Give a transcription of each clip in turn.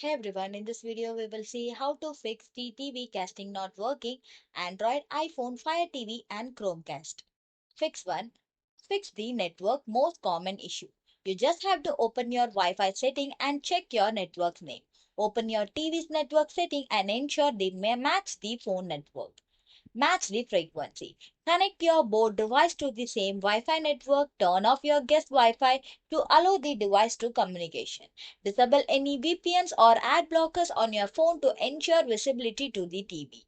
Hey everyone, in this video we will see how to fix TeaTV casting not working, Android, iPhone, Fire TV and Chromecast. Fix 1. Fix the network most common issue. You just have to open your Wi-Fi setting and check your network name. Open your TV's network setting and ensure they may match the phone network. Match the frequency. Connect your board device to the same Wi-Fi network. Turn off your guest Wi-Fi to allow the device to communication. Disable any VPNs or ad blockers on your phone to ensure visibility to the TV.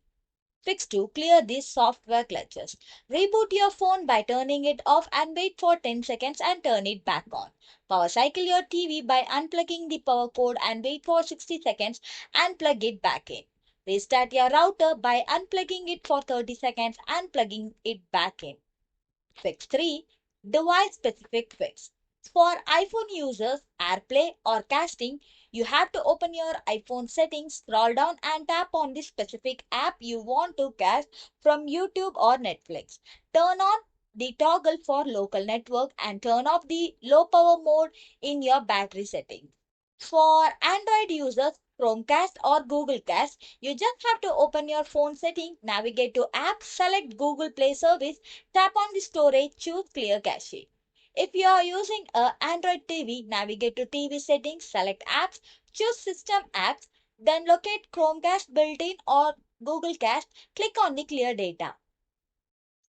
Fix 2. Clear these software glitches. Reboot your phone by turning it off and wait for 10 seconds and turn it back on. Power cycle your TV by unplugging the power cord and wait for 60 seconds and plug it back in. Restart your router by unplugging it for 30 seconds and plugging it back in. Fix 3. Device specific fix. For iPhone users, AirPlay or casting, you have to open your iPhone settings, scroll down and tap on the specific app you want to cast from YouTube or Netflix. Turn on the toggle for local network and turn off the low power mode in your battery settings. For Android users, Chromecast or Google Cast, you just have to open your phone setting, navigate to apps, select Google Play service, tap on the storage, choose clear cache. If you are using a Android TV, navigate to TV settings, select apps, choose system apps, then locate Chromecast built-in or Google Cast, click on the clear data.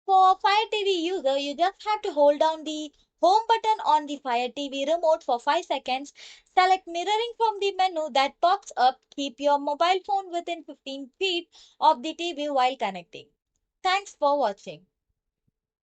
For Fire TV user, you just have to hold down the home button on the Fire TV remote for 5 seconds. Select mirroring from the menu that pops up. Keep your mobile phone within 15 feet of the TV while connecting. Thanks for watching.